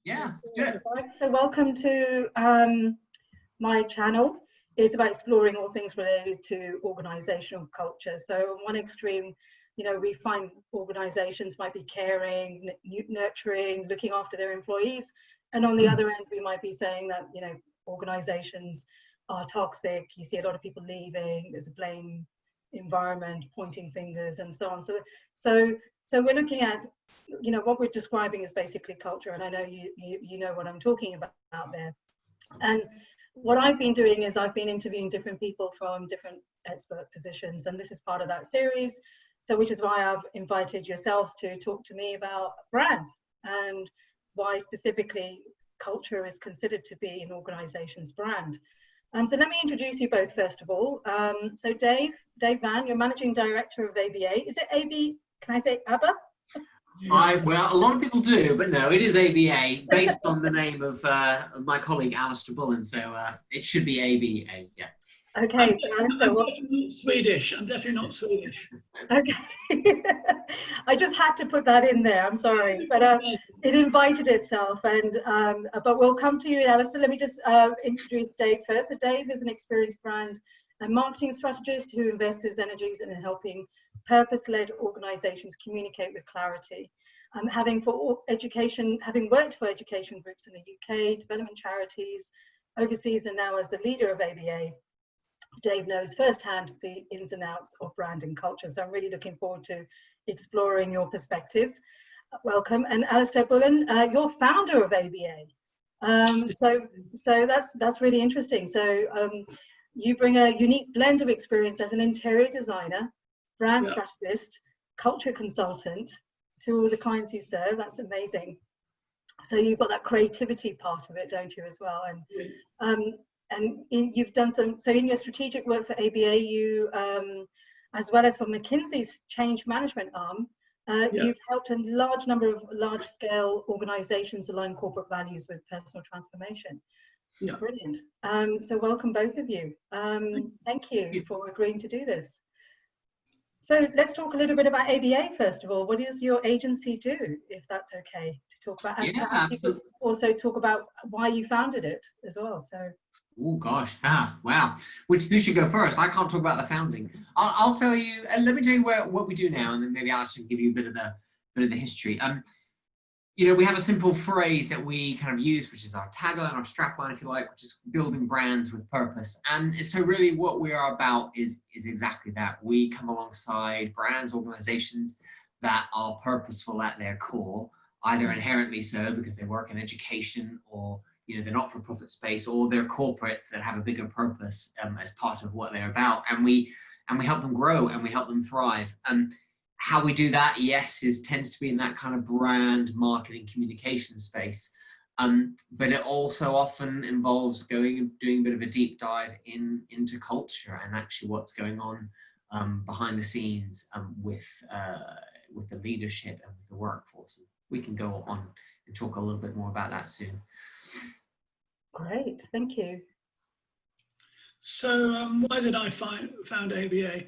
Yeah, good. So welcome to my channel. It's about exploring all things related to organizational culture. So on one extreme, you know, we find organizations might be caring, nurturing, looking after their employees. And on the other end, we might be saying that, you know, organizations are toxic. You see a lot of people leaving, there's a blame environment, pointing fingers and so on. So we're looking at, you know, what we're describing is basically culture, and I know you know what I'm talking about there. And what I've been doing is I've been interviewing different people from different expert positions, and this is part of that series. So which is why I've invited yourselves to talk to me about brand and why specifically culture is considered to be an organization's brand. So let me introduce you both first of all. So Dave Vann, you're Managing Director of ABA. Is it AB? Can I say ABBA? Well, a lot of people do, but no, it is ABA, based on the name of my colleague Alistair Bullen, so it should be ABA, yeah. Okay, so Alistair, I'm definitely not Swedish. I'm definitely not Swedish. Okay, I just had to put that in there. I'm sorry, but it invited itself. And but we'll come to you, Alistair. Let me just introduce Dave first. So Dave is an experienced brand and marketing strategist who invests his energies in helping purpose-led organizations communicate with clarity. Having worked for education groups in the UK, development charities, overseas, and now as the leader of ABA, Dave knows firsthand the ins and outs of brand and culture. So I'm really looking forward to exploring your perspectives. Welcome. And Alistair Bullen, you're founder of ABA. So that's really interesting. So you bring a unique blend of experience as an interior designer, brand strategist, culture consultant to all the clients you serve. That's amazing. So you've got that creativity part of it, don't you, as well? And you've done some, so in your strategic work for ABA, you, as well as for McKinsey's change management arm, you've helped a large number of large-scale organizations align corporate values with personal transformation. Yeah. Brilliant. So welcome both of you. Thank you for agreeing to do this. So let's talk a little bit about ABA first of all. What does your agency do, if that's okay to talk about? And perhaps you could also talk about why you founded it as well. So. Oh gosh, wow. Who should go first? I can't talk about the founding. I'll tell you. Let me tell you what we do now, and then maybe Alistair can give you a bit of the history. You know, we have a simple phrase that we kind of use, which is our tagline, our strapline, if you like, which is building brands with purpose. And so really what we are about is exactly that. We come alongside brands, organizations that are purposeful at their core, either inherently so because they work in education, or you know, they're not-for-profit space, or they're corporates that have a bigger purpose as part of what they're about. And we help them grow and we help them thrive. How we do that, yes, tends to be in that kind of brand marketing communication space. But it also often involves going and doing a bit of a deep dive into culture and actually what's going on behind the scenes with the leadership and with the workforce. We can go on and talk a little bit more about that soon. Great, thank you. So why did I found ABA?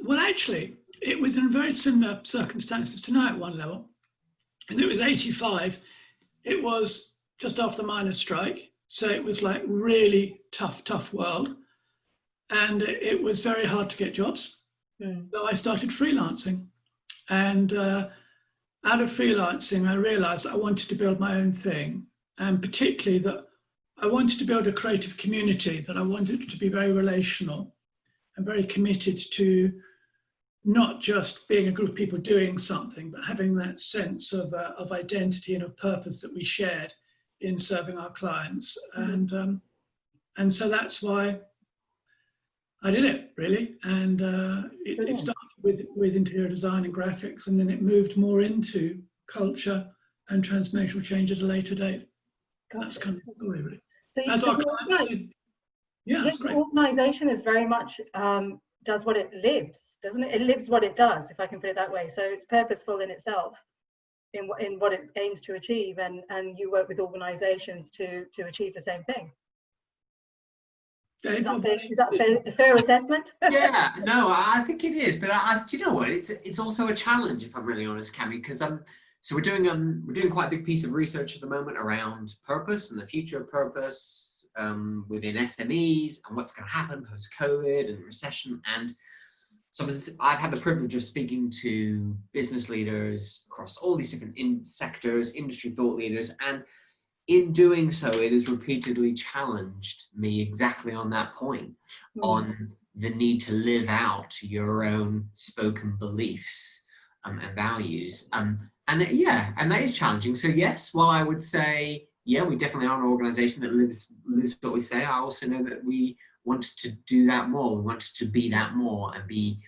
Well, actually, it was in very similar circumstances to now at one level. And it was 85. It was just after the miners' strike. So it was like really tough world. And it was very hard to get jobs. So I started freelancing. And out of freelancing, I realized I wanted to build my own thing. And particularly that I wanted to build a creative community, that I wanted it to be very relational and very committed to not just being a group of people doing something, but having that sense of identity and of purpose that we shared in serving our clients. And so that's why I did it, really. And it started with interior design and graphics, and then it moved more into culture and transformational change at a later date. Gotcha. That's kind of the story, really. So the organisation is very much does what it lives, doesn't it? It lives what it does, if I can put it that way. So it's purposeful in itself, in what it aims to achieve, and you work with organisations to achieve the same thing. Is that a fair assessment? Yeah, no, I think it is. But do you know what? It's also a challenge, if I'm really honest, Cami, because So we're doing quite a big piece of research at the moment around purpose and the future of purpose within SMEs and what's going to happen post-COVID and recession. And so I've had the privilege of speaking to business leaders across all these different sectors, industry thought leaders, and in doing so, it has repeatedly challenged me exactly on that point, on the need to live out your own spoken beliefs and values. And that is challenging. So yes, while I would say, yeah, we definitely are an organization that lives what we say, I also know that we wanted to do that more. We wanted to be that more and be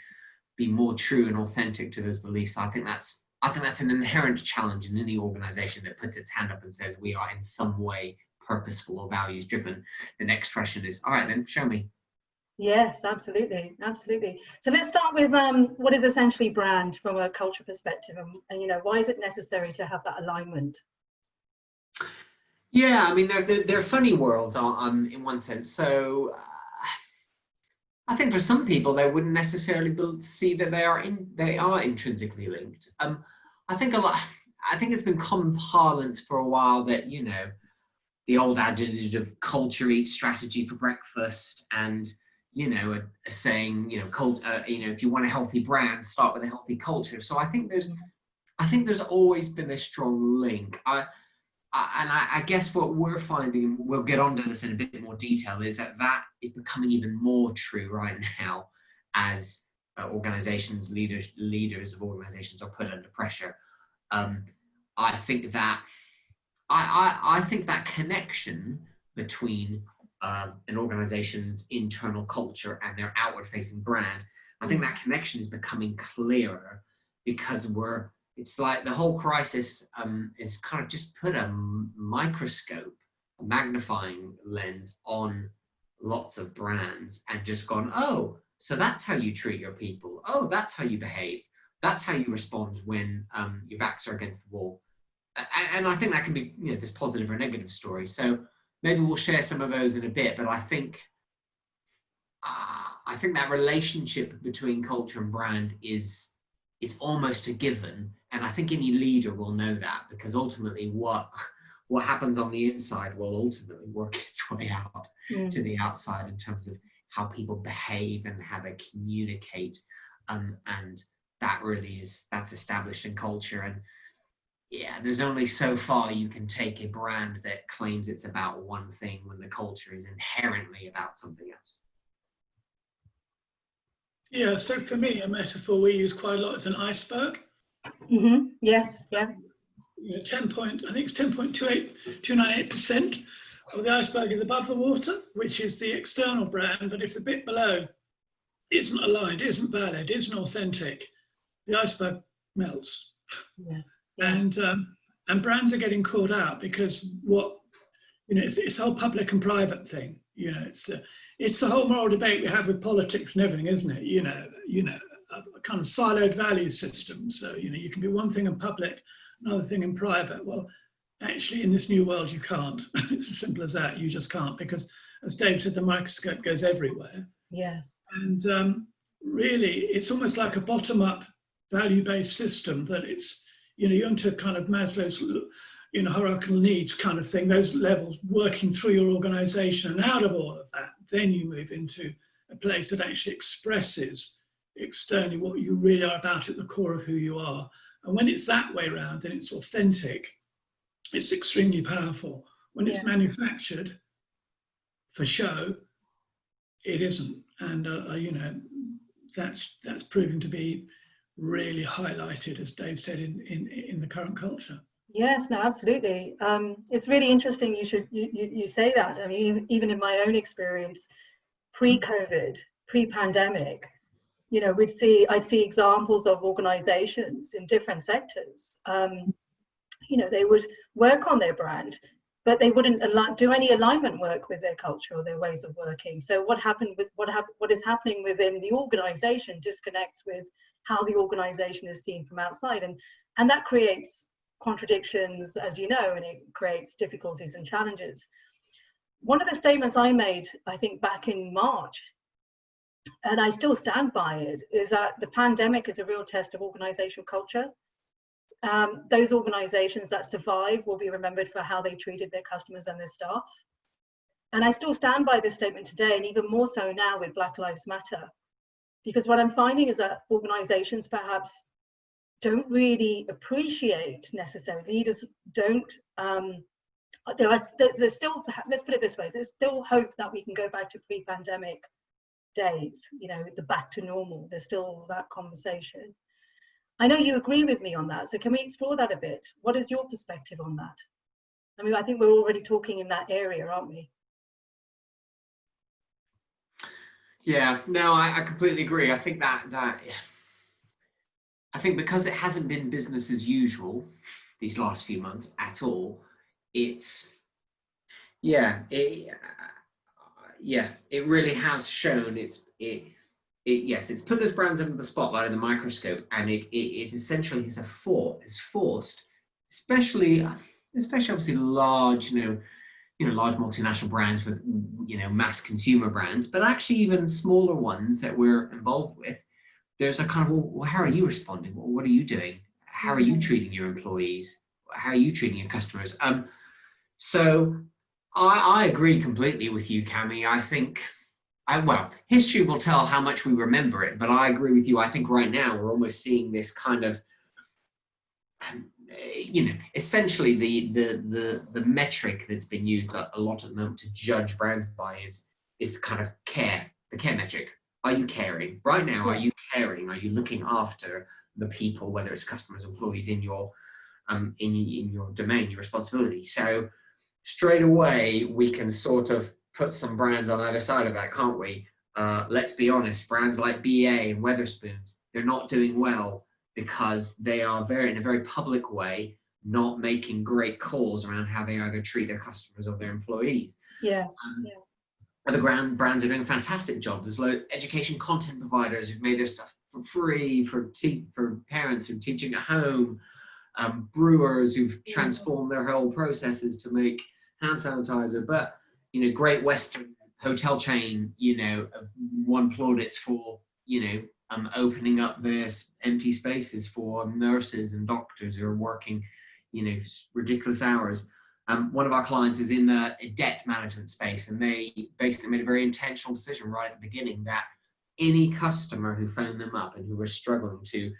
more true and authentic to those beliefs. So I think that's an inherent challenge in any organization that puts its hand up and says we are in some way purposeful or values driven. The next question is, all right, then show me. Yes, absolutely, absolutely. So let's start with what is essentially brand from a culture perspective, and why is it necessary to have that alignment? Yeah, I mean, they're funny worlds in one sense. So I think for some people they wouldn't necessarily see that they are intrinsically linked. I think it's been common parlance for a while that the old adage of culture eats strategy for breakfast, and a saying if you want a healthy brand, start with a healthy culture. So I think there's always been a strong link. I guess what we're finding, we'll get onto this in a bit more detail, is that is becoming even more true right now as organizations, leaders of organizations are put under pressure. I think that connection between an organization's internal culture and their outward-facing brand, I think that connection is becoming clearer because it's like the whole crisis is kind of just put a microscope, a magnifying lens on lots of brands and just gone, oh, so that's how you treat your people. Oh, that's how you behave. That's how you respond when your backs are against the wall. And I think that can be, there's positive or negative stories. So maybe we'll share some of those in a bit, but I think that relationship between culture and brand is almost a given. And I think any leader will know that, because ultimately what happens on the inside will ultimately work its way out to the outside in terms of how people behave and how they communicate. And that really that's established in culture. And yeah, there's only so far you can take a brand that claims it's about one thing when the culture is inherently about something else. Yeah, so for me, a metaphor we use quite a lot is an iceberg. Yes, yeah. 10.298% of the iceberg is above the water, which is the external brand. But if the bit below isn't aligned, isn't valid, isn't authentic, the iceberg melts. Yes. And brands are getting caught out because it's a whole public and private thing. It's the whole moral debate we have with politics and everything, isn't it? A kind of siloed value system. So you can be one thing in public, another thing in private. Well, actually, in this new world, you can't. It's as simple as that. You just can't, because, as Dave said, the microscope goes everywhere. Yes. And really, it's almost like a bottom-up value-based system that it's. You're into kind of Maslow's, hierarchical needs kind of thing, those levels working through your organization. And out of all of that, then you move into a place that actually expresses externally what you really are about at the core of who you are. And when it's that way around and it's authentic, it's extremely powerful. When it's manufactured for show, it isn't. And, that's proven to be really highlighted, as Dave said, in the current culture. Yes, no, absolutely. It's really interesting you say that. I mean, even in my own experience, pre-COVID, pre-pandemic, I'd see examples of organizations in different sectors. They would work on their brand, but they wouldn't do any alignment work with their culture or their ways of working. So what is happening within the organization disconnects with how the organization is seen from outside, and that creates contradictions, as you know, and it creates difficulties and challenges. One of the statements I made, I think back in March, and I still stand by it, is that the pandemic is a real test of organizational culture. those organizations that survive will be remembered for how they treated their customers and their staff. And I still stand by this statement today, and even more so now with Black Lives Matter, because what I'm finding is that organizations perhaps don't really appreciate necessarily, leaders don't, there's still, let's put it this way, there's still hope that we can go back to pre-pandemic days, you know, the back to normal. There's still that conversation. I know you agree with me on that, so can we explore that a bit? What is your perspective on that? I mean, I think we're already talking in that area, aren't we? Yeah, no, I completely agree. I think I think because it hasn't been business as usual these last few months at all, it really has shown yes, it's put those brands under the spotlight of the microscope, and it essentially is forced, especially obviously large, large multinational brands with, mass consumer brands, but actually even smaller ones that we're involved with. There's a kind of, well, how are you responding? Well, what are you doing? How are you treating your employees? How are you treating your customers? So I agree completely with you, Cami. I think, well, history will tell how much we remember it, but I agree with you. I think right now we're almost seeing this kind of, essentially the metric that's been used a lot at the moment to judge brands by is the kind of the care metric. Are you caring? Right now, are you caring? Are you looking after the people, whether it's customers, employees in your domain, your responsibility? So straight away, we can sort of put some brands on either side of that, can't we? Let's be honest, brands like BA and Weatherspoons, they're not doing well because they are in a very public way, not making great calls around how they either treat their customers or their employees. Yes. Other brands are doing a fantastic job. There's education content providers who've made their stuff for free for parents who are teaching at home, brewers who've transformed their whole processes to make hand sanitizer. But Great Western hotel chain, won plaudits for opening up their empty spaces for nurses and doctors who are working, ridiculous hours. One of our clients is in the debt management space, and they basically made a very intentional decision right at the beginning that any customer who phoned them up and who were struggling to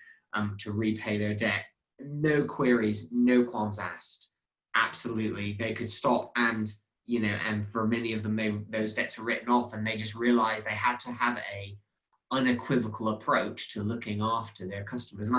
repay their debt, no queries, no qualms asked. Absolutely, they could stop, and for many of them, those debts were written off, and they just realized they had to have a unequivocal approach to looking after their customers. And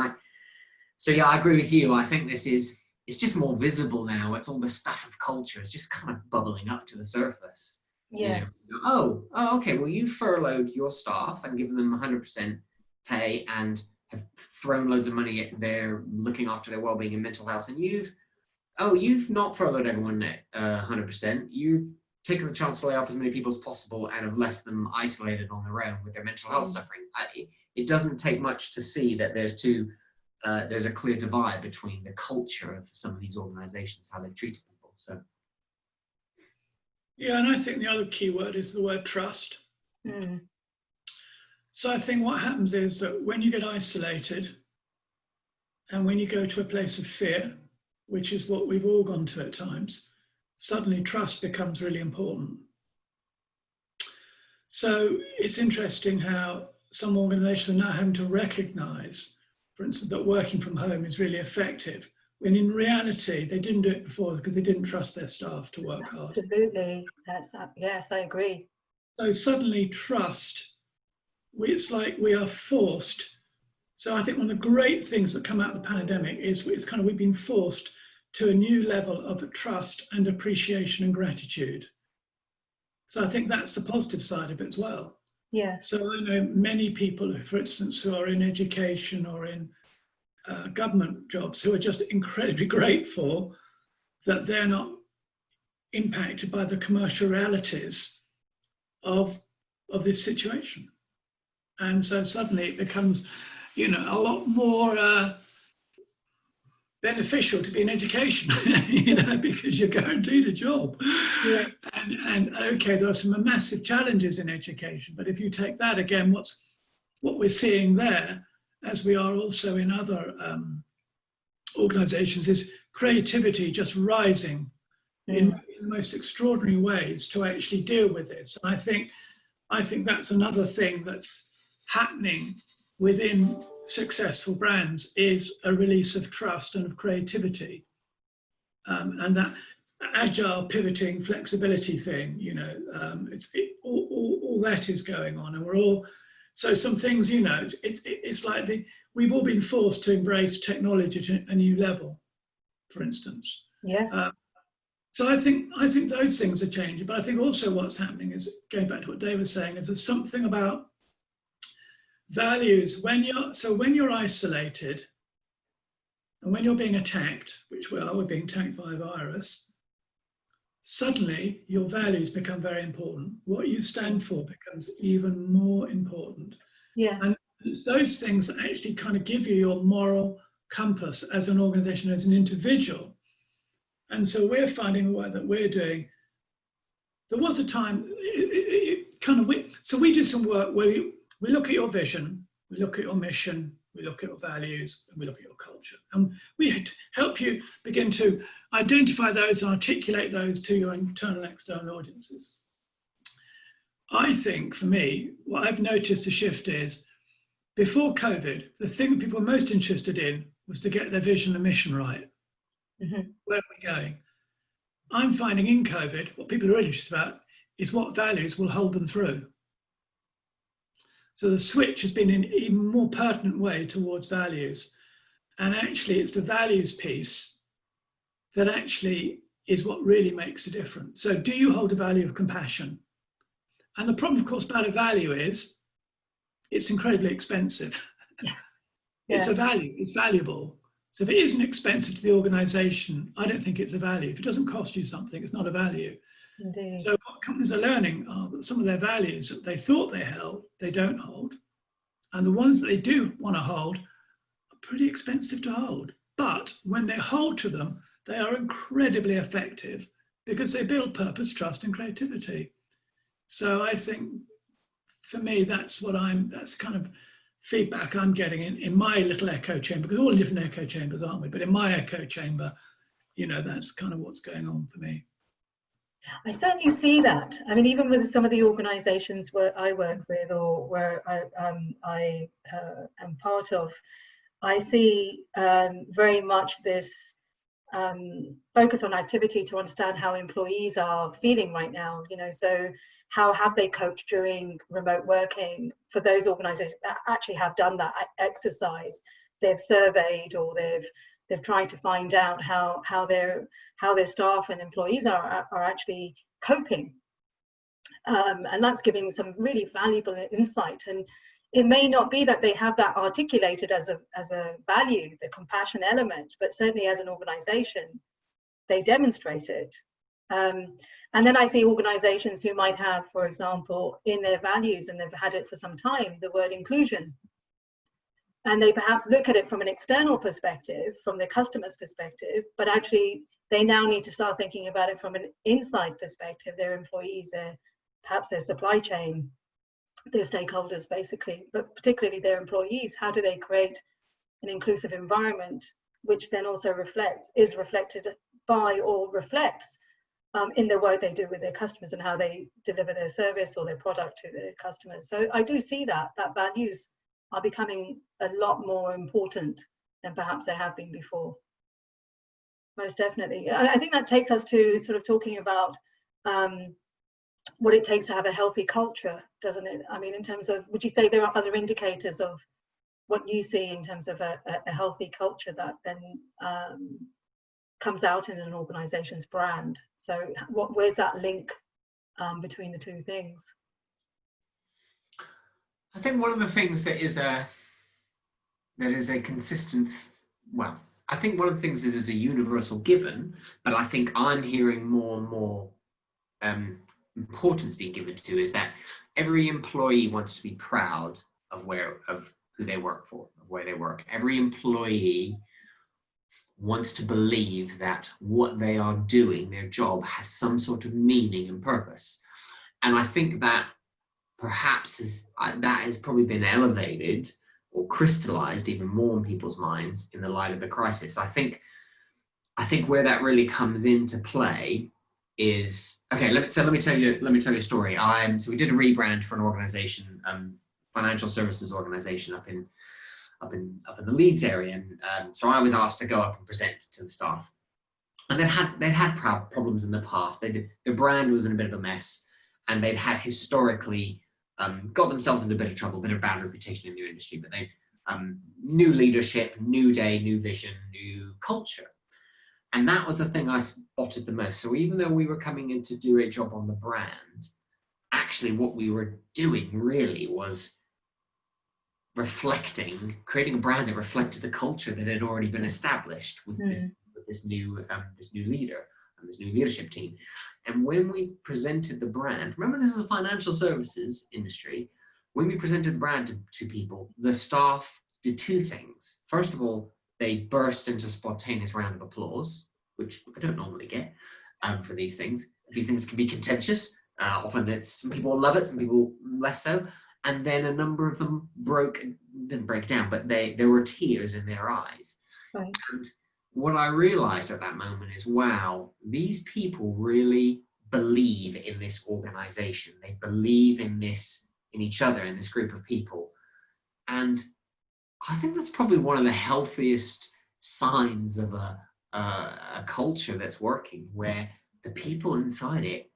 I agree with you. I think it's just more visible now. It's all the stuff of culture. It's just kind of bubbling up to the surface. Yes. Oh, okay. Well, you furloughed your staff and given them 100% pay and have thrown loads of money at their looking after their well-being and mental health. And you've not furloughed everyone at 100%. You've taken the chance to lay off as many people as possible and have left them isolated on their own with their mental health suffering. It doesn't take much to see that there's a clear divide between the culture of some of these organizations, how they've treated people. So yeah, and I think the other key word is the word trust. So I think what happens is that when you get isolated and when you go to a place of fear, which is what we've all gone to at times, suddenly trust becomes really important. So it's interesting how some organizations are now having to recognize, for instance, that working from home is really effective, when in reality, they didn't do it before because they didn't trust their staff to work hard. Absolutely. Yes, I agree. So suddenly trust, it's like we are forced. So I think one of the great things that come out of the pandemic is it's kind of we've been forced to a new level of trust and appreciation and gratitude. So I think that's the positive side of it as well. Yes. So I know many people, for instance, who are in education or in government jobs who are just incredibly grateful that they're not impacted by the commercial realities of this situation. And so suddenly it becomes, a lot more beneficial to be in education, because you're guaranteed a job. Yes. And okay, there are some massive challenges in education, but if you take that again, what we're seeing there, as we are also in other organizations is creativity just rising in the most extraordinary ways to actually deal with this. And I think that's another thing that's happening within successful brands, is a release of trust and of creativity. And that agile, pivoting, flexibility thing, you know, all that is going on, and we're all, so some things, you know, it's like we've all been forced to embrace technology to a new level, for instance. Yeah. So I think those things are changing, but I think also what's happening is, going back to what Dave was saying, is there's something about values when you're isolated and when you're being attacked, which we're being attacked by a virus. Suddenly your values become very important. What you stand for becomes even more important. Yes. And it's those things that actually kind of give you your moral compass as an organization, as an individual. And so we're finding the work that we're doing. There was a time, so we do some work where we look at your vision, we look at your mission, we look at your values, and we look at your culture. And we help you begin to identify those and articulate those to your internal and external audiences. I think, for me, what I've noticed a shift is, before COVID, the thing that people were most interested in was to get their vision and mission right. Mm-hmm. Where are we going? I'm finding in COVID, what people are really interested about is what values will hold them through. So the switch has been in an even more pertinent way towards values. And actually, it's the values piece that actually is what really makes a difference. So do you hold a value of compassion? And the problem, of course, about a value is it's incredibly expensive. Yes. It's a value, it's valuable. So if it isn't expensive to the organization, I don't think it's a value. If it doesn't cost you something, it's not a value. Indeed. So what companies are learning are that some of their values that they thought they held, they don't hold. And the ones that they do want to hold are pretty expensive to hold. But when they hold to them, they are incredibly effective because they build purpose, trust, and creativity. So I think, for me, that's kind of feedback I'm getting in my little echo chamber, because all different echo chambers, aren't we? But in my echo chamber, you know, that's kind of what's going on for me. I certainly see that. I mean, even with some of the organisations where I work with, or where I am part of, I see very much this focus on activity to understand how employees are feeling right now. You know, so how have they coped during remote working? For those organisations that actually have done that exercise, they've surveyed, or they've tried to find out how their staff and employees are actually coping, and that's giving some really valuable insight. And it may not be that they have that articulated as a value, the compassion element, but certainly as an organisation, they demonstrate it. And then I see organisations who might have, for example, in their values, and they've had it for some time, the word inclusion. And they perhaps look at it from an external perspective, from their customer's perspective, but actually they now need to start thinking about it from an inside perspective, their employees, perhaps their supply chain, their stakeholders basically, but particularly their employees. How do they create an inclusive environment, which then also is reflected by, or reflects in the work they do with their customers, and how they deliver their service or their product to their customers. So I do see that values are becoming a lot more important than perhaps they have been before. Most definitely. I think that takes us to sort of talking about what it takes to have a healthy culture, doesn't it? I mean, in terms of, would you say there are other indicators of what you see in terms of a healthy culture that then comes out in an organization's brand? So where's that link between the two things? I think one of the things that is a consistent, well, I think one of the things that is a universal given, but I think I'm hearing more and more importance being given to, is that every employee wants to be proud of who they work for, of where they work. Every employee wants to believe that what they are doing, their job, has some sort of meaning and purpose. And I think that perhaps that has probably been elevated or crystallized even more in people's minds in the light of the crisis. I think where that really comes into play is, okay, let me tell you a story. So we did a rebrand for an organization, financial services organization up in the Leeds area, and so I was asked to go up and present to the staff. And they'd had problems in the past. The brand was in a bit of a mess, and they'd had historically got themselves into a bit of trouble, a bit of bad reputation in the industry. But they new leadership, new day, new vision, new culture, and that was the thing I spotted the most. So even though we were coming in to do a job on the brand, actually what we were doing really was creating a brand that reflected the culture that had already been established with this new leader and this new leadership team. And when we presented the brand, remember this is a financial services industry, when we presented the brand to people, the staff did two things. First of all, they burst into spontaneous round of applause, which I don't normally get for these things. These things can be contentious. Often some people love it, some people less so. And then a number of them didn't break down, but there were tears in their eyes. Right. And what I realized at that moment is, wow, these people really believe in this organization. They believe in each other, in this group of people. And I think that's probably one of the healthiest signs of a culture that's working, where the people inside it,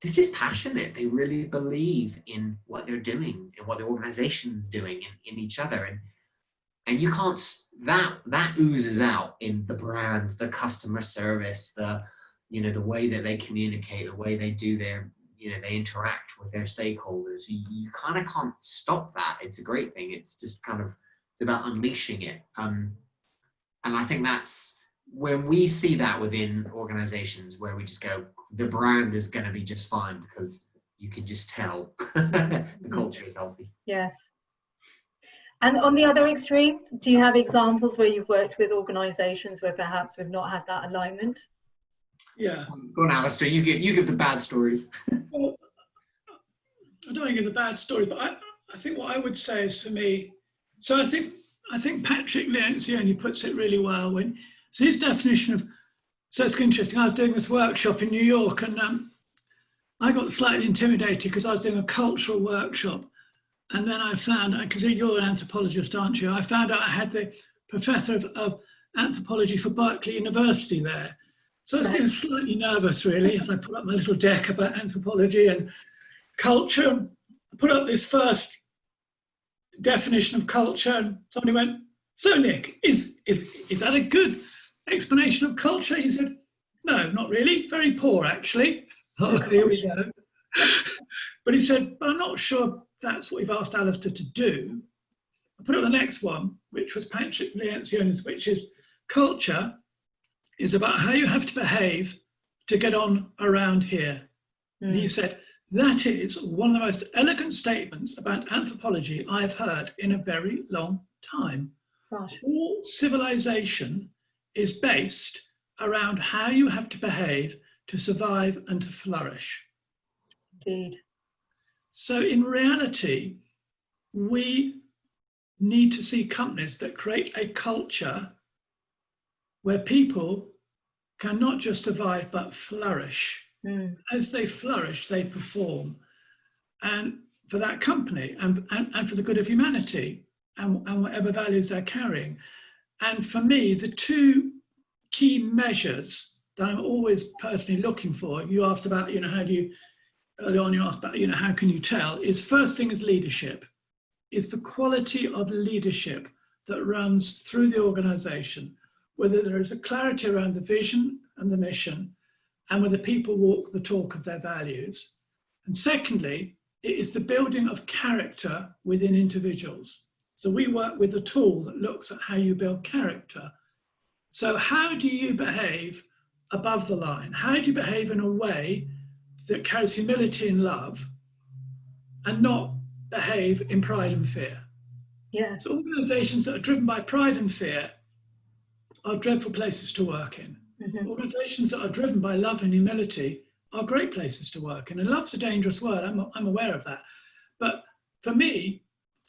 they're just passionate. They really believe in what they're doing and what the organization's doing in each other. And you can't, that oozes out in the brand, the customer service, the way that they communicate, the way they do they interact with their stakeholders. You kind of can't stop that. It's a great thing. It's just it's about unleashing it. And I think that's when we see that within organizations, where we just go, the brand is going to be just fine because you can just tell the culture is healthy. Yes. And on the other extreme, do you have examples where you've worked with organizations where perhaps we've not had that alignment? Yeah. Go on, Alistair, you give the bad stories. Well, I don't want to give the bad stories, but I think what I would say is, for me, so I think Patrick Lencioni puts it really well so his definition of, so it's interesting, I was doing this workshop in New York, and I got slightly intimidated because I was doing a cultural workshop, and then I found, because you're an anthropologist, aren't you? I found out I had the professor of anthropology for Berkeley University there. So I was getting slightly nervous, really, as I put up my little deck about anthropology and culture. I put up this first definition of culture, and somebody went, "So Nick, is that a good explanation of culture?" He said, "No, not really. Very poor, actually." Oh, here we go. But he said, "But I'm not sure that's what we've asked Alistair to do." I put up the next one, which was Patrick Lencioni's, which is culture is about how you have to behave to get on around here. And he said, that is one of the most elegant statements about anthropology I've heard in a very long time. Gosh. All civilization is based around how you have to behave to survive and to flourish. Indeed. So in reality, we need to see companies that create a culture where people can not just survive, but flourish. As they flourish, they perform. And for that company and for the good of humanity and whatever values they're carrying. And for me, the two key measures that I'm always personally looking for, you asked about, how do you, early on you asked about, how can you tell, is first thing is leadership. It's the quality of leadership that runs through the organization, whether there is a clarity around the vision and the mission, and whether people walk the talk of their values. And secondly, it is the building of character within individuals. So we work with a tool that looks at how you build character. So how do you behave above the line? How do you behave in a way that carries humility and love, and not behave in pride and fear? Yes. So organizations that are driven by pride and fear are dreadful places to work in. Organizations that are driven by love and humility are great places to work in. And love's a dangerous word, I'm aware of that. But for me,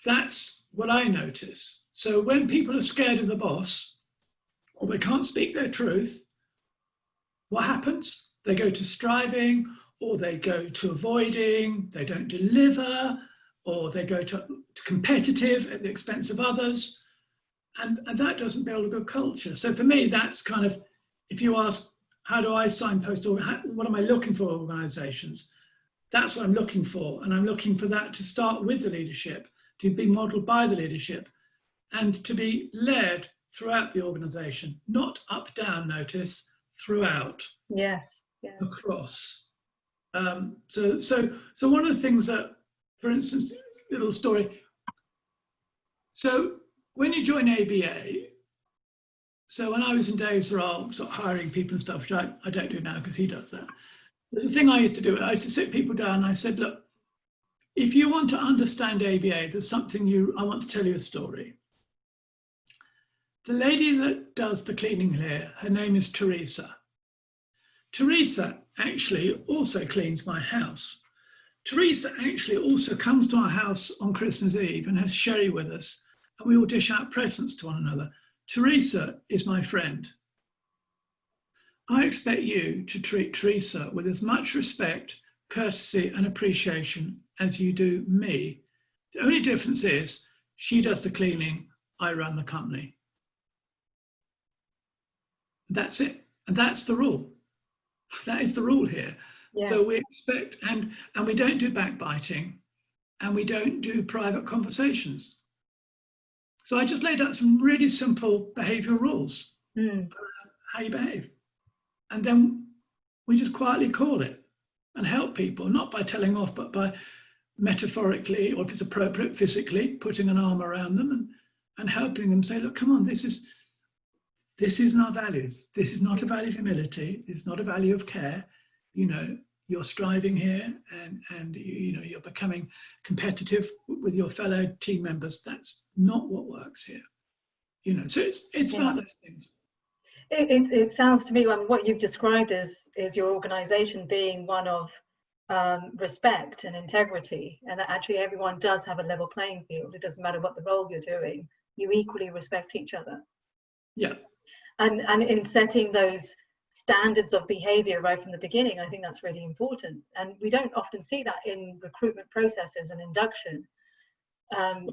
that's what I notice. So when people are scared of the boss, or they can't speak their truth, what happens? They go to striving, or they go to avoiding, they don't deliver, or they go to competitive at the expense of others. And that doesn't build a good culture. So for me, that's kind of, if you ask, how do I signpost, or what am I looking for organizations? That's what I'm looking for. And I'm looking for that to start with the leadership, to be modeled by the leadership, and to be led throughout the organization, not up, down, notice, throughout. Yes, yes. Across. So one of the things that, for instance, little story. So when you join ABA, so when I was in Dave's role, sort of hiring people and stuff, which I don't do now because he does that. There's a thing I used to do. I used to sit people down and I said, look, if you want to understand ABA, there's something I want to tell you a story. The lady that does the cleaning here, her name is Teresa. Teresa actually also cleans my house. Teresa actually also comes to our house on Christmas Eve and has sherry with us, and we all dish out presents to one another. Teresa is my friend. I expect you to treat Teresa with as much respect, courtesy, and appreciation as you do me. The only difference is she does the cleaning, I run the company. That's it, and that's the rule. That is the rule here. Yes. So we expect, and we don't do backbiting, and we don't do private conversations. So I just laid out some really simple behavioural rules, how you behave. And then we just quietly call it and help people, not by telling off, but by metaphorically, or if it's appropriate, physically, putting an arm around them and helping them say, look, come on, this isn't our values. This is not a value of humility. It's not a value of care. You know, you're striving here and you know, you're becoming competitive with your fellow team members. That's not what works here. You know, so it's about those things. It sounds to me, I mean, what you've described is your organization being one of respect and integrity, and that actually everyone does have a level playing field. It doesn't matter what the role you're doing, you equally respect each other. Yeah. And in setting those standards of behavior right from the beginning, I think that's really important. And we don't often see that in recruitment processes and induction.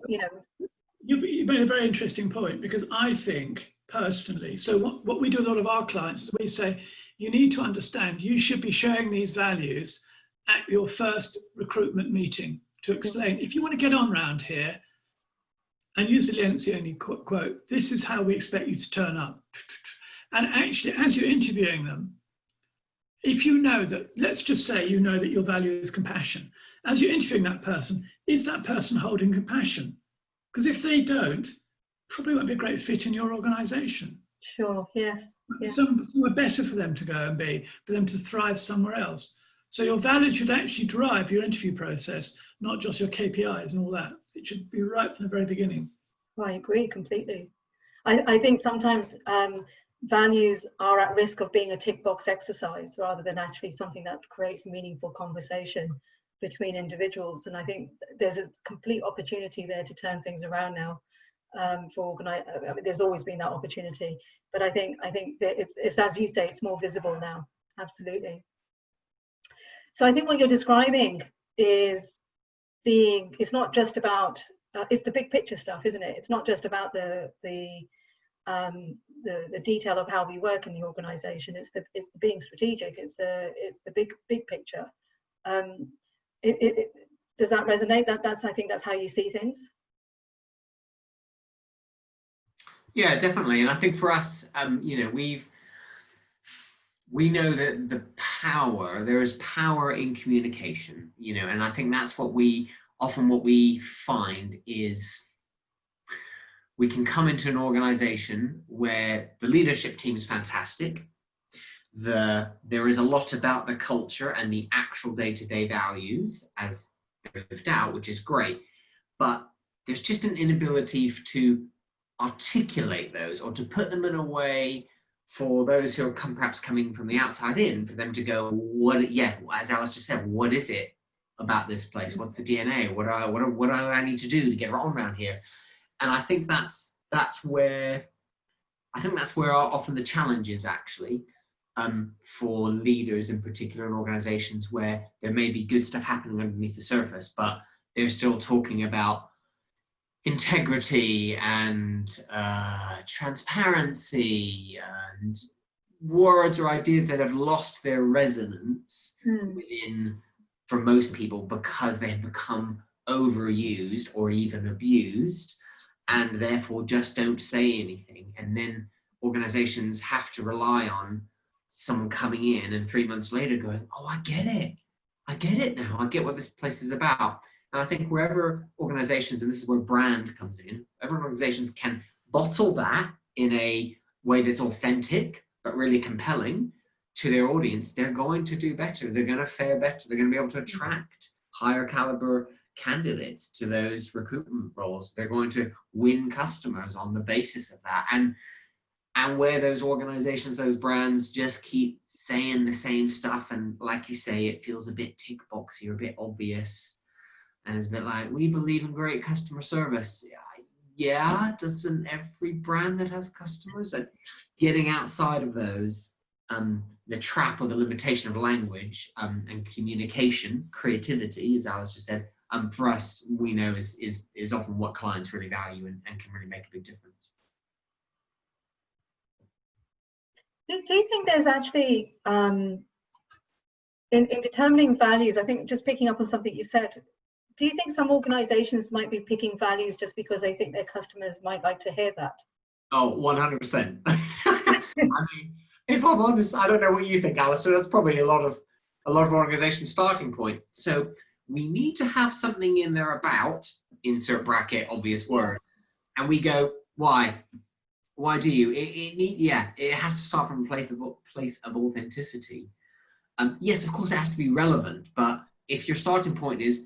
You know, you made a very interesting point, because I think personally, so what we do with a lot of our clients is we say, you need to understand, you should be sharing these values at your first recruitment meeting to explain, if you want to get on around here, and use the Lencioni quote, this is how we expect you to turn up. And actually, as you're interviewing them, if you know that, let's just say you know that your value is compassion, as you're interviewing that person, is that person holding compassion? Because if they don't, probably won't be a great fit in your organization. Sure, yes. Somewhere better for them to go and be, for them to thrive somewhere else. So your values should actually drive your interview process, not just your KPIs and all that. It should be right from the very beginning. I agree completely. I think sometimes values are at risk of being a tick box exercise rather than actually something that creates meaningful conversation between individuals. And I think there's a complete opportunity there to turn things around now. I mean, there's always been that opportunity, but I think that it's as you say, it's more visible now. Absolutely. So I think what you're describing is it's not just about it's the big picture stuff, isn't it? It's not just about the detail of how we work in the organization. It's the being strategic. It's the big picture. Does that resonate? I think that's how you see things. Yeah, definitely. And I think for us, you know, we know that there is power in communication, you know, and I think that's what we find is we can come into an organization where the leadership team is fantastic. There is a lot about the culture and the actual day-to-day values as they're lived out, which is great, but there's just an inability to articulate those or to put them in a way for those who are perhaps coming from the outside in, for them to go, as Alistair said, what is it about this place? What's the DNA? What do I need to do to get on around here? And I think that's where often the challenge is actually, for leaders in particular in organizations where there may be good stuff happening underneath the surface, but they're still talking about integrity and transparency and words or ideas that have lost their resonance within, for most people, because they have become overused or even abused, and therefore just don't say anything. And then organizations have to rely on someone coming in and 3 months later going, oh, I get it now, I get what this place is about. And I think wherever organizations, and this is where brand comes in, wherever organizations can bottle that in a way that's authentic but really compelling to their audience, they're going to do better. They're going to fare better. They're going to be able to attract higher caliber candidates to those recruitment roles. They're going to win customers on the basis of that. And where those organizations, those brands just keep saying the same stuff, and like you say, it feels a bit tick boxy or a bit obvious, and it's a bit like, we believe in great customer service. Yeah, doesn't every brand that has customers? And getting outside of those, the trap or the limitation of language and communication, creativity, as Alice just said, for us, we know is often what clients really value and can really make a big difference. Do you think there's actually, in determining values, I think just picking up on something you said, do you think some organizations might be picking values just because they think their customers might like to hear that? Oh, 100%. I mean, if I'm honest, I don't know what you think, Alistair. That's probably a lot of organizations' starting point. So we need to have something in there about, insert bracket, obvious word. Yes. And we go, why? Why do you? It has to start from a place of authenticity. Yes, of course, it has to be relevant. But if your starting point is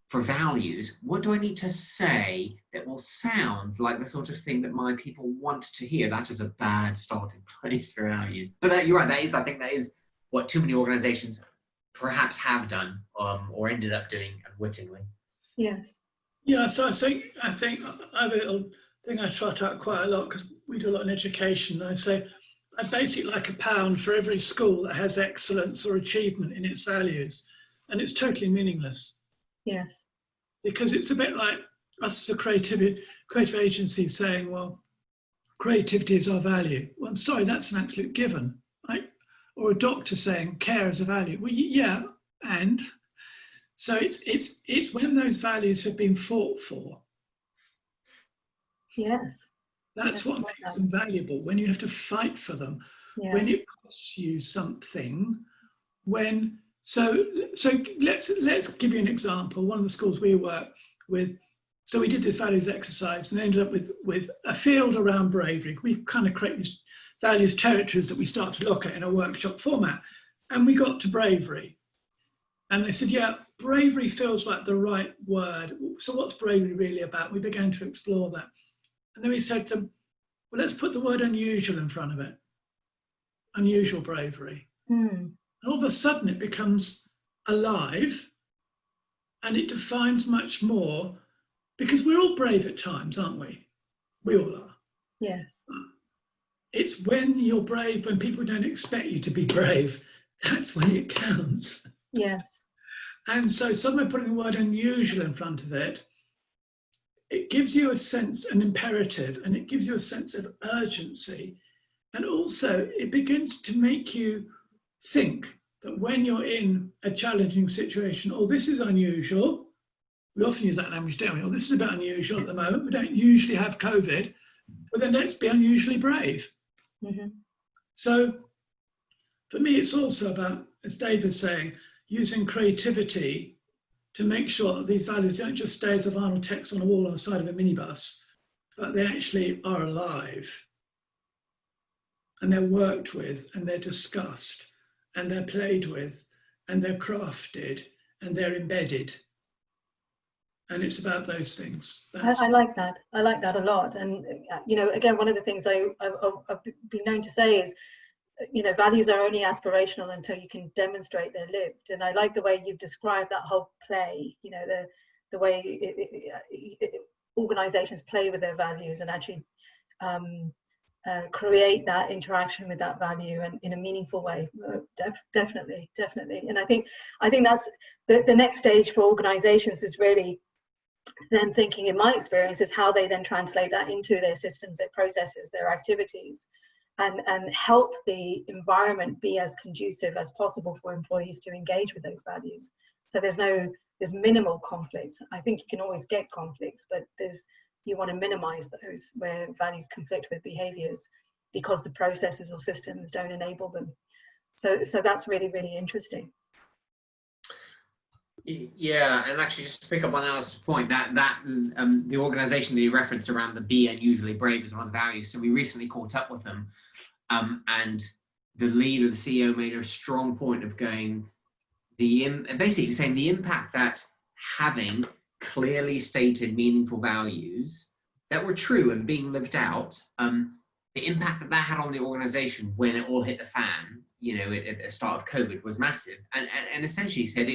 for values, what do I need to say that will sound like the sort of thing that my people want to hear? That is a bad starting place for values. But you're right. I think that is what too many organizations perhaps have done or ended up doing unwittingly. Yes. Yeah. So I think I have a little thing I trot out quite a lot because we do a lot in education. I say I basically like £1 for every school that has excellence or achievement in its values, and it's totally meaningless. Yes. Because it's a bit like us as a creative agency saying, well, creativity is our value. Well, I'm sorry, that's an absolute given. Right? Or a doctor saying care is a value. Well, yeah, and so it's when those values have been fought for. Yes. That's what makes them valuable, when you have to fight for them, when it costs you something, so let's give you an example. One of the schools we work with, so we did this values exercise and ended up with a field around bravery. We kind of create these values territories that we start to look at in a workshop format. And we got to bravery. And they said, yeah, bravery feels like the right word. So what's bravery really about? We began to explore that. And then we said to them, well, let's put the word unusual in front of it. Unusual bravery. And all of a sudden it becomes alive and it defines much more, because we're all brave at times, aren't we? We all are. Yes. It's when you're brave, when people don't expect you to be brave, that's when it counts. Yes. And so suddenly putting the word unusual in front of it, it gives you a sense, an imperative, and it gives you a sense of urgency. And also it begins to make you think that when you're in a challenging situation, oh, this is unusual. We often use that language, don't we? Oh, this is a bit unusual at the moment. We don't usually have COVID, but then let's be unusually brave. Mm-hmm. So for me, it's also about, as Dave is saying, using creativity to make sure that these values don't just stay as a vinyl text on a wall on the side of a minibus, but they actually are alive. And they're worked with, and they're discussed, and they're played with, and they're crafted, and they're embedded. And it's about those things. I like that. I like that a lot. And, you know, again, one of the things I've been known to say is, you know, values are only aspirational until you can demonstrate they're lived. And I like the way you've described that whole play, you know, the way organizations play with their values and actually create that interaction with that value and in a meaningful way. Definitely. And I think that's the next stage for organizations is really then thinking, in my experience, is how they then translate that into their systems, their processes, their activities, and help the environment be as conducive as possible for employees to engage with those values. So there's minimal conflicts. I think you can always get conflicts, but you want to minimize those where values conflict with behaviors because the processes or systems don't enable them. So that's really, really interesting. Yeah, and actually just to pick up on Alistair's point, that the organization that you referenced around the be unusually brave is one of the values. So we recently caught up with them, and the leader, the CEO, made a strong point of going, basically saying the impact that having clearly stated meaningful values that were true and being lived out, the impact that had on the organization when it all hit the fan, you know, at the start of COVID was massive. And essentially said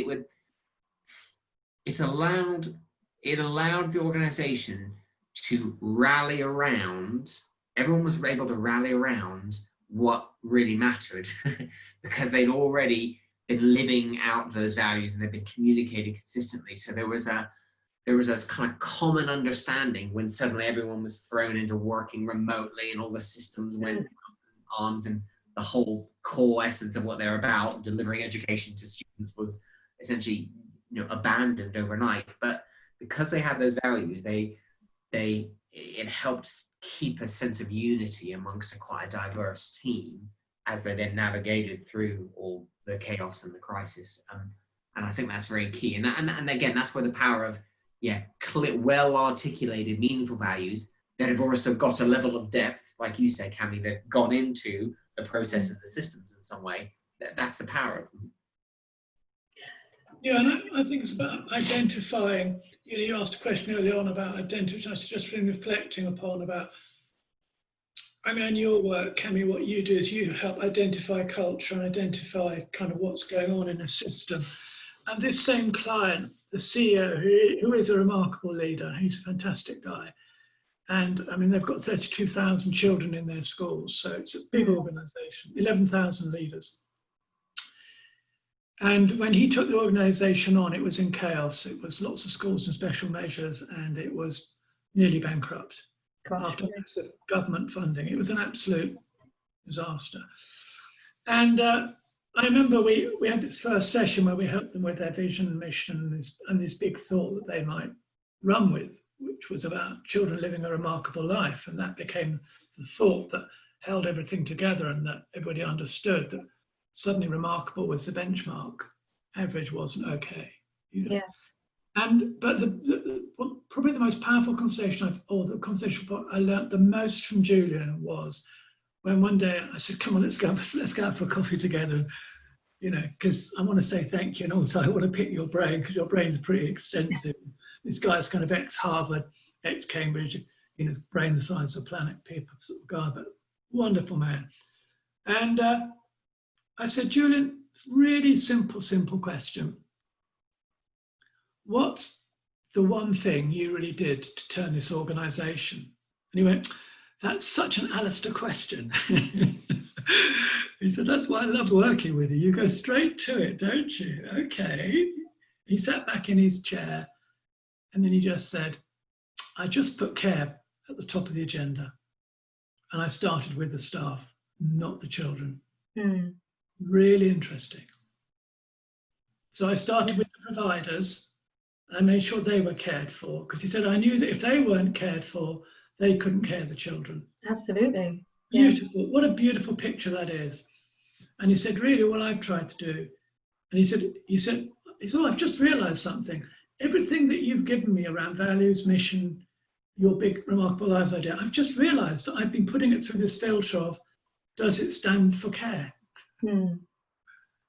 it allowed the organization to rally around, everyone was able to rally around what really mattered because they'd already been living out those values and they've been communicating consistently. So there was a kind of common understanding when suddenly everyone was thrown into working remotely and all the systems went up in arms and the whole core essence of what they're about, delivering education to students, was essentially, you know, abandoned overnight. But because they had those values, it helped keep a sense of unity amongst quite a diverse team as they then navigated through all the chaos and the crisis. And I think that's very key. And again, that's where the power of clear, well articulated, meaningful values that have also got a level of depth, like you said, Cammy, they've gone into the processes, the systems in some way. That's the power of them. Yeah, and I think it's about identifying, you know, you asked a question earlier on about identity, I was just really reflecting upon about, I mean, in your work, Cammy, what you do is you help identify culture and identify kind of what's going on in a system. And this same client, the CEO, who is a remarkable leader, he's a fantastic guy. And I mean, they've got 32,000 children in their schools, so it's a big organization, 11,000 leaders. And when he took the organization on, it was in chaos. It was lots of schools and special measures, and it was nearly bankrupt. After massive government funding. It was an absolute disaster. And I remember we had this first session where we helped them with their vision and mission and this big thought that they might run with, which was about children living a remarkable life. And that became the thought that held everything together and that everybody understood that suddenly remarkable was the benchmark. Average wasn't okay. You know? Yes. But probably the most powerful conversation the conversation I learned the most from Julian was when one day I said, "Come on, let's go out for coffee together," you know, because I want to say thank you, and also I want to pick your brain because your brain's pretty extensive. This guy's kind of ex-Harvard, ex-Cambridge, you know, brain the size of a planet paper sort of guy, but wonderful man. And I said, Julian, really simple question. What's the one thing you really did to turn this organization? And he went, that's such an Alistair question. He said, that's why I love working with you. You go straight to it, don't you? Okay. He sat back in his chair and then he just said, I just put care at the top of the agenda. And I started with the staff, not the children. Mm. Really interesting. So I started with the providers. I made sure they were cared for because he said, I knew that if they weren't cared for, they couldn't care the children. Absolutely. Beautiful. Yeah. What a beautiful picture that is. And he said, really, what I've tried to do. And he said, well, I've just realized something. Everything that you've given me around values, mission, your big remarkable lives idea, I've just realized that I've been putting it through this filter of, does it stand for care? Hmm.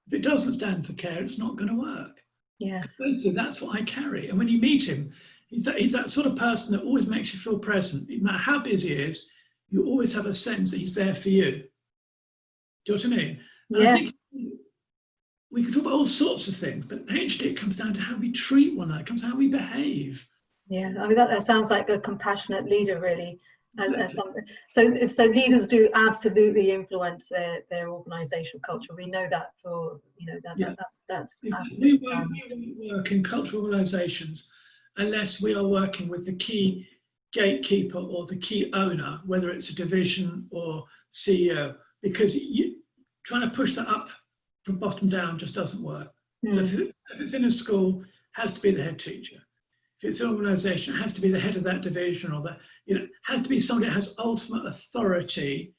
If it doesn't stand for care, it's not going to work. Yes. That's what I carry. And when you meet him, he's that sort of person that always makes you feel present. No matter how busy he is, you always have a sense that he's there for you. Do you know what I mean? And I think Yes. we could talk about all sorts of things, but actually it comes down to how we treat one another. It comes to how we behave. Yeah, I mean that sounds like a compassionate leader, really. As Exactly. something. So leaders do absolutely influence their organizational culture. We know that for Yeah. that's We absolutely won't work in cultural organisations unless we are working with the key gatekeeper or the key owner, whether it's a division or CEO, because trying to push that up from bottom down just doesn't work. So if it's in a school, it has to be the head teacher. If it's an organisation, it has to be the head of that division, or has to be somebody that has ultimate authority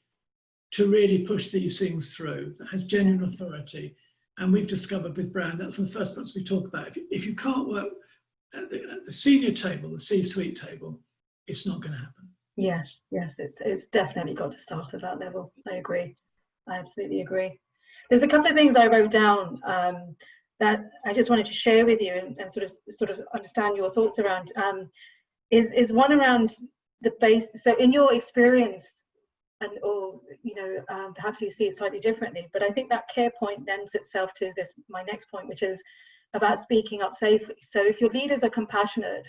to really push these things through, that has genuine authority. And we've discovered with Brand, that's one of the first points we talk about. If you can't work at the senior table, the C-suite table, it's not going to happen. Yes, it's definitely got to start at that level. I agree. I absolutely agree. There's a couple of things I wrote down that I just wanted to share with you and sort of understand your thoughts around. Is one around the base. So in your experience, or perhaps you see it slightly differently, but I think that care point lends itself to my next point, which is about speaking up safely. So if your leaders are compassionate,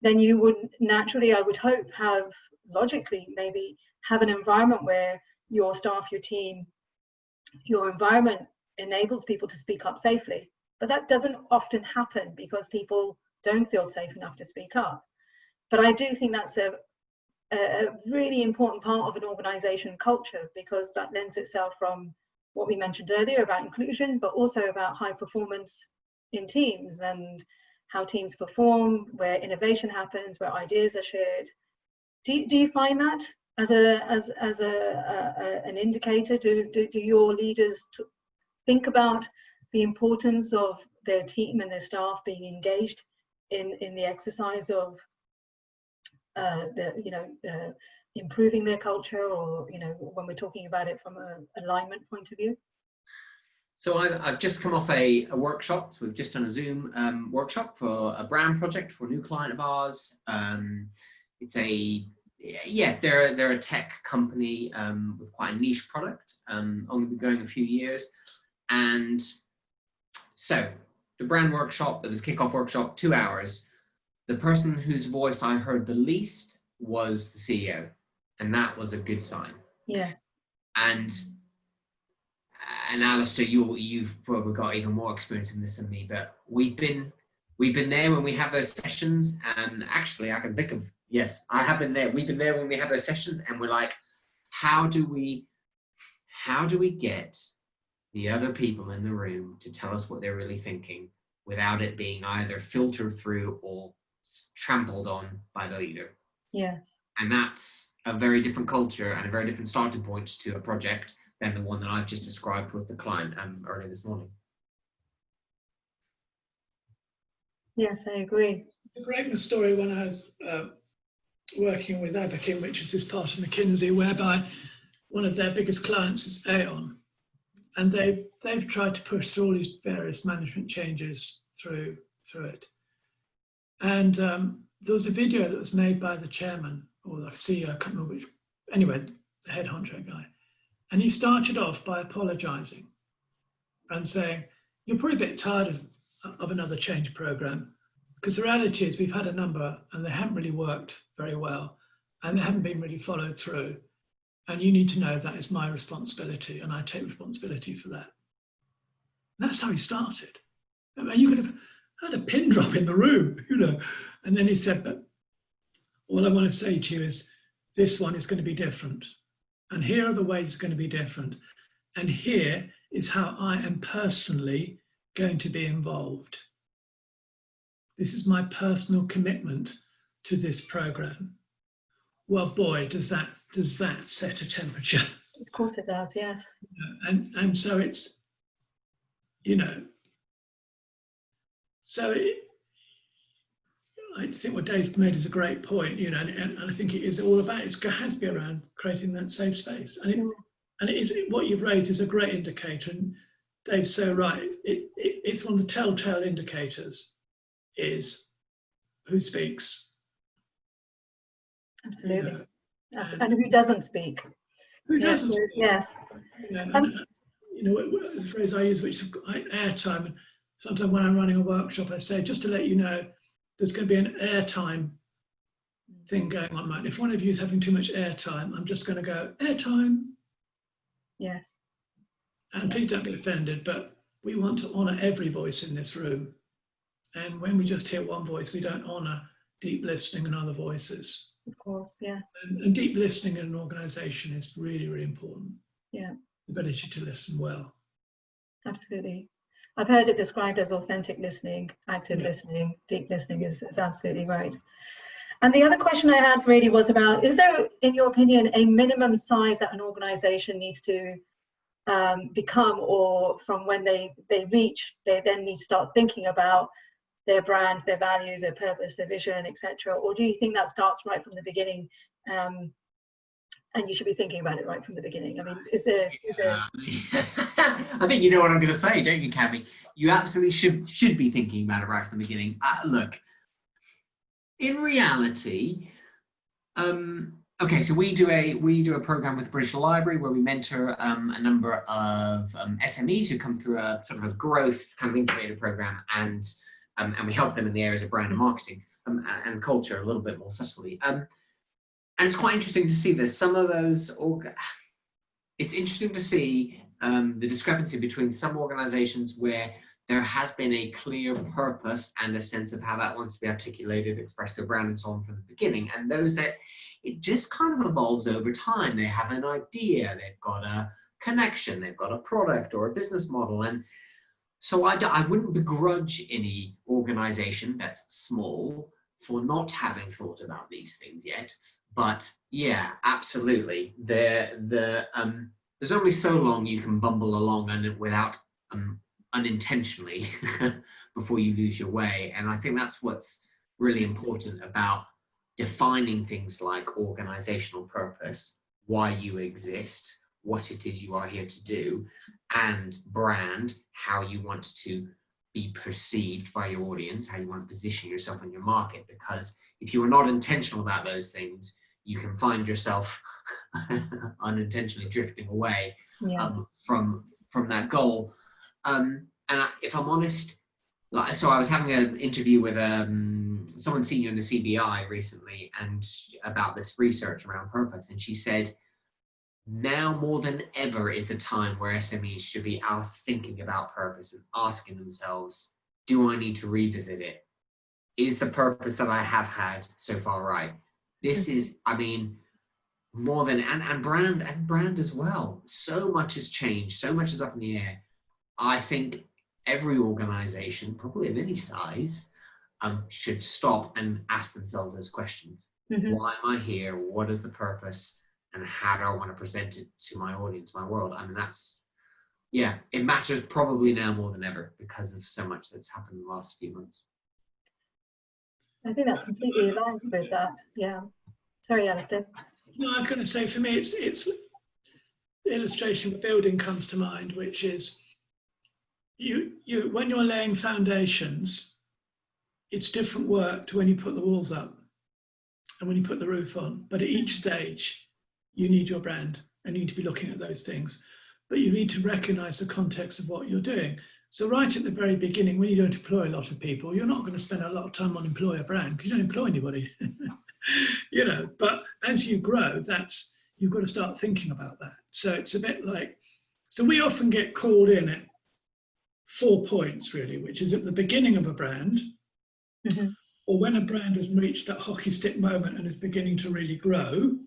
then you would naturally, I would hope, logically maybe have an environment where your staff, your team, your environment enables people to speak up safely. But that doesn't often happen because people don't feel safe enough to speak up. But I do think that's a really important part of an organization culture, because that lends itself from what we mentioned earlier about inclusion, but also about high performance in teams and how teams perform, where innovation happens, where ideas are shared. Do you find that as an indicator? Do your leaders think about the importance of their team and their staff being engaged in the exercise of improving their culture, or when we're talking about it from an alignment point of view? So I've just come off a workshop. So we've just done a Zoom workshop for a brand project for a new client of ours. They're a tech company with quite a niche product. Only been going a few years, and so the brand workshop, that was kickoff workshop, 2 hours. The person whose voice I heard the least was the CEO, and that was a good sign. Yes. And Alistair, you've probably got even more experience in this than me, but we've been there when we have those sessions, and actually I can think of, yes, I have been there. We've been there when we have those sessions, and we're like, how do we get the other people in the room to tell us what they're really thinking without it being either filtered through or trampled on by the leader? Yes. And that's a very different culture and a very different starting point to a project than the one that I've just described with the client earlier this morning. Yes, I agree. A great story when I was working with Abakim, which is this part of McKinsey, whereby one of their biggest clients is Aon, and they've tried to push through all these various management changes through it. And there was a video that was made by the chairman or the CEO, I can't remember which, anyway, the head honcho guy. And he started off by apologizing and saying, you're probably a bit tired of another change program, because the reality is we've had a number and they haven't really worked very well and they haven't been really followed through. And you need to know that is my responsibility and I take responsibility for that. And that's how he started. I mean, you could have had a pin drop in the room, And then he said, but all I want to say to you is this one is going to be different. And here are the ways it's going to be different. And here is how I am personally going to be involved. This is my personal commitment to this program. Well, boy, does that set a temperature. Of course it does, yes. And so it's, I think what Dave's made is a great point, and I think it is all about, it has to be around creating that safe space. And it is, what you've raised is a great indicator, and Dave's so right. It's one of the telltale indicators is who speaks. Absolutely. And who doesn't speak. Who doesn't? Yes. You know, and, you know, the phrase I use, which is airtime. And sometimes when I'm running a workshop, I say, just to let you know, there's going to be an airtime thing going on, mate. If one of you is having too much airtime, I'm just going to go, airtime. Yes. And please don't be offended, but we want to honour every voice in this room. And when we just hear one voice, we don't honour deep listening and other voices. Of course, yes. And deep listening in an organisation is really, really important. Yeah. The ability to listen well. Absolutely. I've heard it described as authentic listening, active listening, deep listening is absolutely right. And the other question I had really was about, is there, in your opinion, a minimum size that an organisation needs to become, or from when they reach, they then need to start thinking about their brand, their values, their purpose, their vision, etc.? Or do you think that starts right from the beginning, and you should be thinking about it right from the beginning? I mean, is there... I think you know what I'm going to say, don't you, Cammy? You absolutely should be thinking about it right from the beginning. Look, in reality, okay, so we do a program with the British Library where we mentor a number of SMEs who come through a sort of a growth kind of incubator program, and we help them in the areas of brand and marketing and culture a little bit more subtly. And it's quite interesting to see this. Some of those, it's interesting to see the discrepancy between some organizations where there has been a clear purpose and a sense of how that wants to be articulated, expressed their brand and so on from the beginning, and those that it just kind of evolves over time. They have an idea, they've got a connection, they've got a product or a business model. And so I wouldn't begrudge any organization that's small for not having thought about these things yet. But yeah, absolutely. There's only so long you can bumble along and without unintentionally before you lose your way. And I think that's what's really important about defining things like organizational purpose, why you exist, what it is you are here to do, and brand, how you want to be perceived by your audience, how you want to position yourself in your market. Because if you are not intentional about those things, you can find yourself unintentionally drifting away from that goal. If I'm honest, so I was having an interview with someone senior in the CBI recently, and about this research around purpose, and she said, now more than ever is the time where SMEs should be out thinking about purpose and asking themselves, do I need to revisit it? Is the purpose that I have had so far right? This is, I mean, more than, and brand as well. So much has changed, so much is up in the air. I think every organization, probably of any size, should stop and ask themselves those questions. Why am I here? What is the purpose? And how do I want to present it to my audience, my world? I mean, it matters probably now more than ever because of so much that's happened in the last few months. I think that completely aligns with that. Yeah. Sorry, Alistair. No, I was going to say, for me, it's the illustration of building comes to mind, which is you when you're laying foundations, it's different work to when you put the walls up and when you put the roof on. But at each stage, you need your brand and you need to be looking at those things. But you need to recognize the context of what you're doing. So right at the very beginning, when you don't employ a lot of people, you're not going to spend a lot of time on employer brand because you don't employ anybody. You know, but as you grow, you've got to start thinking about that. So it's a bit like, so we often get called in at 4 points really, which is at the beginning of a brand, or when a brand has reached that hockey stick moment and is beginning to really grow,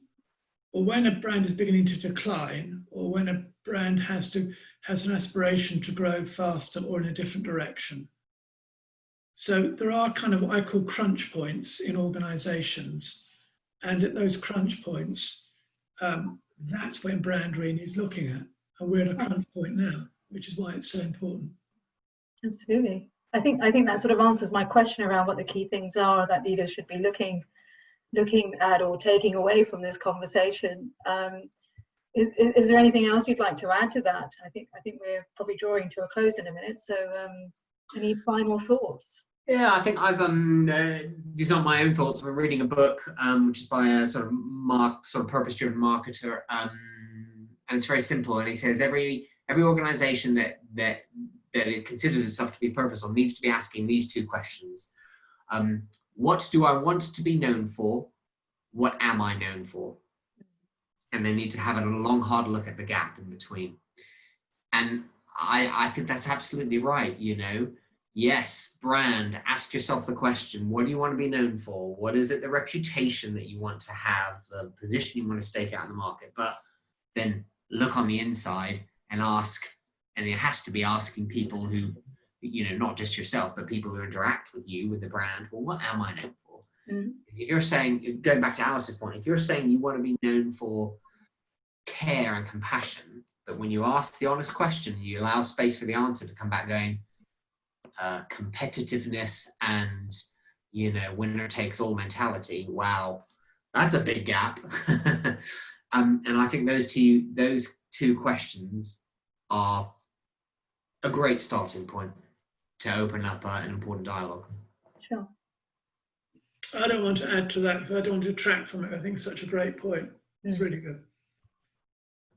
or when a brand is beginning to decline, or when a brand has an aspiration to grow faster or in a different direction. So there are kind of what I call crunch points in organizations. And at those crunch points, that's when brand really needs looking at. And we're at a crunch point now, which is why it's so important. Absolutely. I think that sort of answers my question around what the key things are that leaders should be looking at or taking away from this conversation. Is there anything else you'd like to add to that? I think we're probably drawing to a close in a minute. So any final thoughts? Yeah, I think I've these aren't my own thoughts. I'm reading a book which is by a sort of purpose-driven marketer and it's very simple. And he says every organization that it considers itself to be purposeful needs to be asking these two questions. What do I want to be known for? What am I known for? And they need to have a long, hard look at the gap in between. And I think that's absolutely right. You know, yes, brand, ask yourself the question, what do you want to be known for? What is it, the reputation that you want to have, the position you want to stake out in the market? But then look on the inside and ask, and it has to be asking people who, you know, not just yourself, but people who interact with you, with the brand, well, what am I known for? If you're saying, going back to Alistair's point, if you're saying you want to be known for care and compassion, but when you ask the honest question, you allow space for the answer to come back going, competitiveness and, you know, winner takes all mentality, wow, that's a big gap. And I think those two questions are a great starting point to open up an important dialogue. Sure. I don't want to add to that because I don't want to detract from it. I think it's such a great point. It's really good.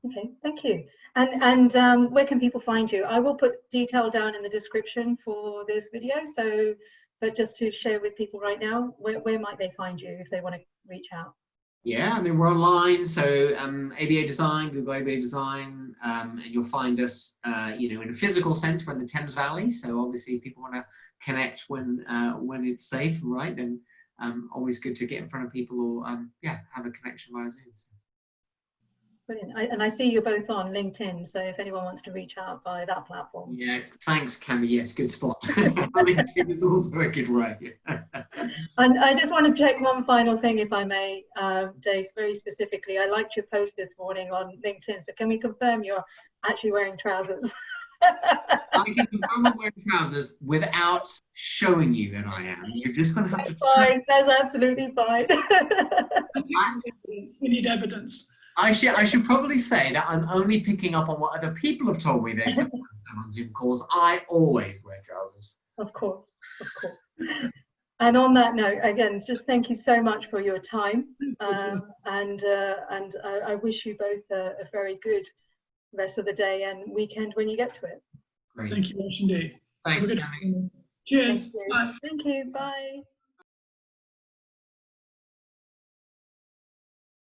Okay, thank you. And where can people find you? I will put detail down in the description for this video. So, but just to share with people right now, where might they find you if they want to reach out? Yeah, I mean, we're online. So ABA Design, Google ABA Design, and you'll find us, you know, in a physical sense, we're in the Thames Valley. So obviously if people want to connect when it's safe, right, then always good to get in front of people or, yeah, have a connection via Zoom. So. Brilliant. And I see you're both on LinkedIn, so if anyone wants to reach out via that platform. Yeah, thanks, Cammy. Yes, good spot. LinkedIn is also a good way. And I just want to check one final thing, if I may, Dave, very specifically. I liked your post this morning on LinkedIn, so can we confirm you're actually wearing trousers? I can confirm I'm wearing trousers without showing you that I am. You're just going to have to. Fine, that's absolutely fine. We need evidence. I should probably say that I'm only picking up on what other people have told me they sometimes done on Zoom calls. I always wear trousers. Of course, of course. And on that note, again, just thank you so much for your time. And I wish you both a very good rest of the day and weekend when you get to it. Great. Thank you much indeed. Thanks, Cammy. Cheers. Thank you. Bye. Thank you. Bye.